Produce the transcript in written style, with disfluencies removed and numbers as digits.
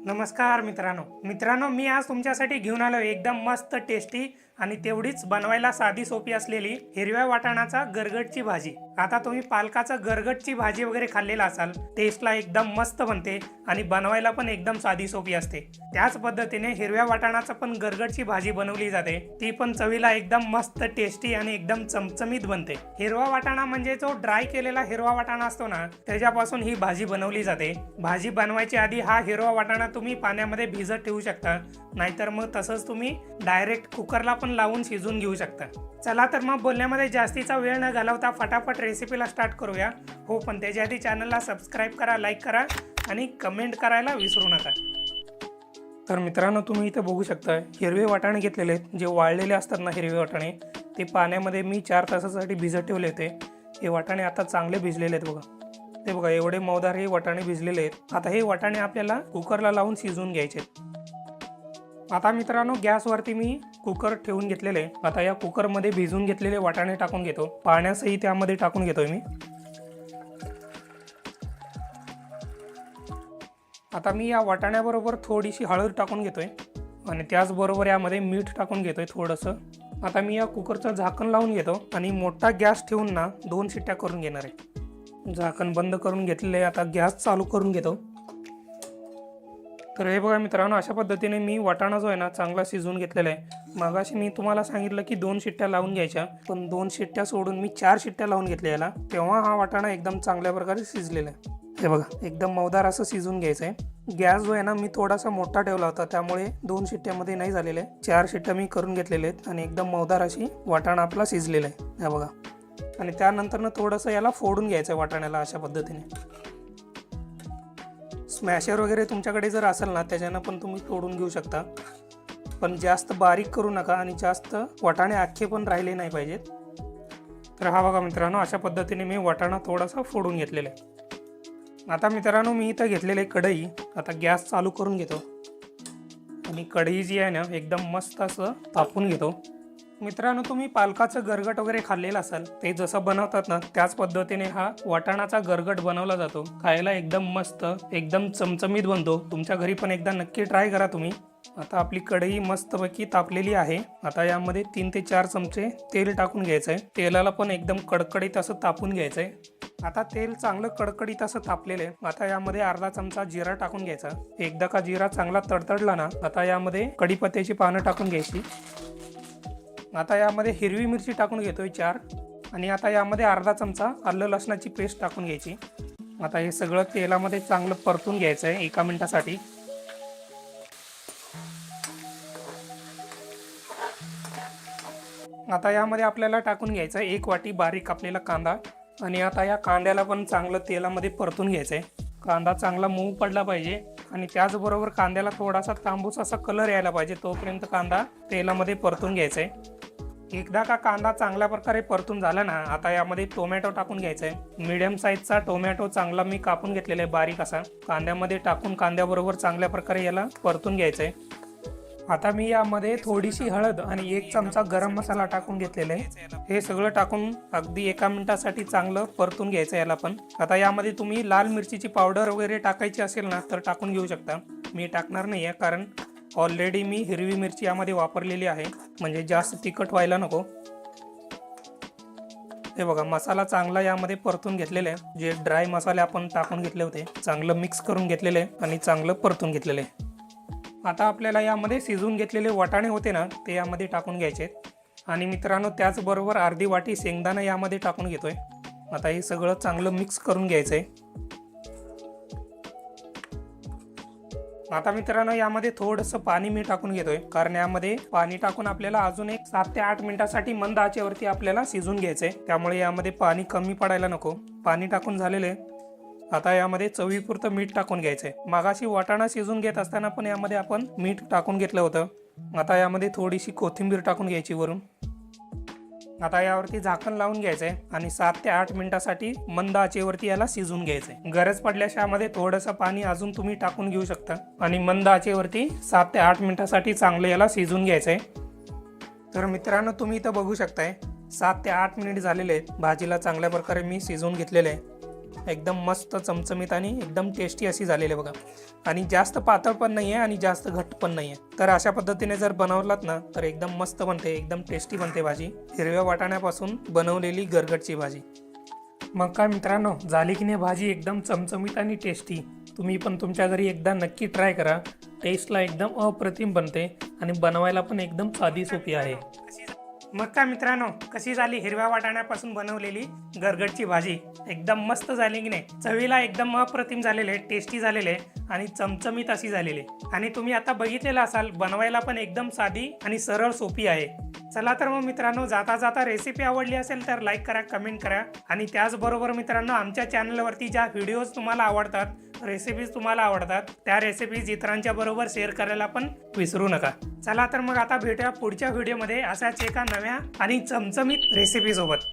नमस्कार मित्रांनो मी आज तुमच्यासाठी घेऊन आलो एकदम मस्त टेस्टी आणि तेवढीच बनवायला साधी सोपी असलेली हिरव्या वाटाणाचा गरगटची भाजी। आता तुम्ही पालकाचा गरगटची भाजी वगैरे खाल्लेला असाल, टेस्टला एकदम मस्त बनते आणि बनवायला पण एकदम साधी सोपी असते। त्याच पद्धतीने हिरव्या वाटाणाचा पण गरगटची भाजी बनवली जाते, ती पण चवीला एकदम मस्त टेस्टी आणि एकदम चमचमीत बनते। हिरवा वाटाणा म्हणजे जो ड्राय केलेला हिरवा वाटाणा असतो ना, त्याच्यापासून ही भाजी बनवली जाते। भाजी बनवायच्या आधी हा हिरवा वाटाणा तुम्ही पाण्यामध्ये भिजत ठेवू शकता, नाहीतर मग तसंच तुम्ही डायरेक्ट कुकरला पण लावून शिजवून घेऊ शकता। चला तर मग बोलण्यामध्ये जास्तीचा वेळ न घालवता फटाफट रेसिपीला स्टार्ट करूया। हो, पण त्याच्या आधी चॅनलला सबस्क्राईब करा, लाईक करा आणि कमेंट करायला विसरू नका। तर मित्रांनो, तुम्ही इथे बघू शकता हिरवे वाटाणे घेतलेले आहेत, जे वाळलेले असतात ना हिरवे वाटाणे, ते पाण्यामध्ये मी 4 तासासाठी भिजत ठेवले होते। हे वाटाणे आता चांगले भिजलेले आहेत बघा, ते बघा एवढे मऊदार हे वाटाणे भिजलेले आहेत। आता हे वाटाणे आपल्याला कुकरला लावून शिजवून घ्यायचे। आता मित्रांनो, गॅसवरती मी कुकर ठेवून घेतलेले आहे। आता या कुकरमध्ये भिजून घेतलेले वाटाणे टाकून घेतो, पाण्यासही त्यामध्ये टाकून घेतोय मी। आता मी या वाटाण्याबरोबर थोडीशी हळद टाकून घेतोय आणि त्याचबरोबर यामध्ये मीठ टाकून घेतोय थोडंसं। आता मी या कुकरचं झाकण लावून घेतो आणि मोठा गॅस ठेवून ना 2 शिट्ट्या करून घेणार आहे। झाकण बंद करून घेतलेले, आता गॅस चालू करून घेतो। तर हे बघा मित्रांनो, अशा पद्धतीने मी वाटाणा जो आहे ना चांगला शिजवून घेतलेला आहे। मगाशी मी तुम्हाला सांगितलं की 2 शिट्ट्या लावून घ्यायच्या, पण 2 शिट्ट्या सोडून मी 4 शिट्ट्या लावून घेतल्या याला, तेव्हा हा वाटाणा एकदम चांगल्या प्रकारे शिजलेला आहे। हे बघा एकदम मऊदार असं शिजवून घ्यायचं आहे। गॅस जो आहे ना मी थोडासा मोठा ठेवला होता, त्यामुळे 2 शिट्ट्यामध्ये नाही झालेले आहे, 4 शिट्ट्या मी करून घेतलेले आहेत आणि एकदम मऊदार अशी वाटाणा आपला शिजलेला आहे। हे बघा, आणि त्यानंतर थोडंसं याला फोडून घ्यायचं आहे वाटाण्याला अशा पद्धतीने। स्मॅशर वगैरे तुमच्याकडे जर असेल ना, त्याच्यानं पण तुम्ही फोडून घेऊ शकता, पण जास्त बारीक करू नका आणि जास्त वाटाणे अख्खे पण राहिले नाही पाहिजेत। तर हा बघा मित्रांनो, अशा पद्धतीने मी वाटाणा थोडासा फोडून घेतलेला आहे। आता मित्रांनो, मी इथं घेतलेले कढई, आता गॅस चालू करून घेतो आणि कढई जी आहे ना एकदम मस्त असं तापून घेतो। मित्रांनो, तुम्ही पालकाचं गरगट वगैरे खाल्लेलं असाल, ते जसं बनवतात ना त्याच पद्धतीने हा वाटाणाचा गरगट बनवला जातो। खायला एकदम मस्त एकदम चमचमीत बनतो। तुमच्या घरी पण एकदा नक्की ट्राय करा तुम्ही। आता आपली कढई मस्तपैकी तापलेली आहे। आता यामध्ये 3 ते 4 चमचे तेल टाकून घ्यायचं आहे। तेलाला पण एकदम कडकडीत असं तापून घ्यायचं आहे। आता तेल चांगलं कडकडीत असं तापलेलं आहे। आता यामध्ये अर्धा चमचा जिरा टाकून घ्यायचा। एकदा का जिरा चांगला तडतडला ना, आता यामध्ये कढीपत्त्याची पानं टाकून घ्यायची। आता यामध्ये हिरवी मिरची टाकून घेतोय 4, आणि आता यामध्ये अर्धा चमचा आलं लसणाची पेस्ट टाकून घ्यायची। आता हे सगळं तेलामध्ये चांगलं परतून घ्यायचं आहे 1 मिनिटासाठी। आता यामध्ये आपल्याला टाकून घ्यायचं आहे 1 वाटी बारीक कापलेला कांदा, आणि आता या कांद्याला पण चांगलं तेलामध्ये परतून घ्यायचं आहे। कांदा चांगला मऊ पडला पाहिजे आणि त्याचबरोबर कांद्याला थोडासा तांबूस असा कलर यायला पाहिजे, तोपर्यंत कांदा तेलामध्ये परतून घ्यायचा आहे। एकदा का कांदा चांगल्या प्रकारे परतून झाला ना, आता यामध्ये टोमॅटो टाकून घ्यायचा आहे। मीडियम साईजचा टोमॅटो चांगला मी कापून घेतलेला आहे बारीक असा, कांद्यामध्ये टाकून कांद्याबरोबर चांगल्या प्रकारे याला परतून घ्यायचं आहे। आता मी यामध्ये थोडीशी हळद आणि 1 चमचा गरम मसाला टाकून घेतलेला आहे। हे सगळं टाकून अगदी 1 मिनिटासाठी चांगलं परतून घ्यायचं याला पण। आता यामध्ये तुम्ही लाल मिरचीची पावडर वगैरे टाकायची असेल ना तर टाकून घेऊ शकता, मी टाकणार नाही आहे, कारण ऑलरेडी मी हिरवी मिरची यामध्ये वापरलेली आहे, म्हणजे जास्त तिखट व्हायला नको। हे बघा, मसाला चांगला यामध्ये परतून घेतलेला आहे। जे ड्राय मसाले आपण टाकून घेतले होते चांगलं मिक्स करून घेतलेले आहे आणि चांगलं परतून घेतलेले आहे। आता आपल्याला यामध्ये शिजवून घेतलेले वाटाणे होते ना, ते यामध्ये टाकून घ्यायचे। आणि मित्रांनो, त्याचबरोबर अर्धी वाटी शेंगदाणा यामध्ये टाकून घेतोय। आता हे सगळं चांगलं मिक्स करून घ्यायचं आहे। आता मित्रांनो, यामध्ये थोडंसं पाणी मी टाकून घेतोय, कारण यामध्ये पाणी टाकून आपल्याला अजून 7 ते 8 मिनिटासाठी मंद आचेवरती आपल्याला शिजवून घ्यायचंय, त्यामुळे यामध्ये पाणी कमी पडायला नको। पाणी टाकून झालेले, आता यामध्ये चवीपुरतं मीठ टाकून घ्यायचंय। मगाशी वाटाणा शिजून घेत असताना पण यामध्ये आपण मीठ टाकून घेतलं होतं। आता यामध्ये थोडीशी कोथिंबीर टाकून घ्यायची वरून। आता यावरती झाकण लावून घ्यायचंय आणि 7 ते 8 मिनिटासाठी मंद आचेवरती याला शिजवून घ्यायचंय। गरज पडल्यास यामध्ये थोडंसं पाणी अजून तुम्ही टाकून घेऊ शकता, आणि मंद आचेवरती 7 ते 8 मिनिटासाठी चांगलं याला शिजवून घ्यायचंय। तर मित्रांनो, तुम्ही इथं बघू शकताय 7 ते 8 मिनिट झालेले आहेत। भाजीला चांगल्या प्रकारे मी शिजवून घेतलेले आहे। एकदम मस्त चमचमीत आणि एकदम टेस्टी अशी झालेली आहे बघा. आणि जास्त पातळ पण नाही आहे आणि जास्त घट्ट पण नाही आहे. तर अशा पद्धतीने जर बनवलात ना तर एकदम मस्त बनते, एकदम टेस्टी बनते भाजी. हिरव्या वाटाण्यापासून बनवलेली गरगटची भाजी. मग काय मित्रांनो, झाली की नाही भाजी एकदम चमचमीत आणि टेस्टी. तुम्ही पण तुमच्या घरी एकदा नक्की ट्राय करा. टेस्टला एकदम अप्रतिम बनते आणि बनवायला पण एकदम साधी सोपी आहे. मग काय मित्रांनो, कशी झाली हिरव्या वाटाण्यापासून बनवलेली गरगटची भाजी? एकदम मस्त झाली की नाही? चवीला एकदम अप्रतिम झालेले, टेस्टी झालेले आणि चमचमीत अशी झालेली. आणि तुम्ही आता बघितलेलं असाल, बनवायला पण एकदम साधी आणि सरळ सोपी आहे. चला तर मग मित्रांनो, जाता जाता रेसिपी आवडली असेल तर लाईक करा, कमेंट करा. आणि त्याचबरोबर मित्रांनो, आमच्या चॅनलवरती ज्या व्हिडिओज तुम्हाला आवडतात, रेसिपीज तुम्हाला आवडतात, त्या रेसिपीज इतरांच्या बरोबर शेअर करायला पण विसरू नका. चला तर मग आता भेटूया पुढच्या व्हिडिओमध्ये अशाच एका नव्या आणि चमचमीत रेसिपी सोबत.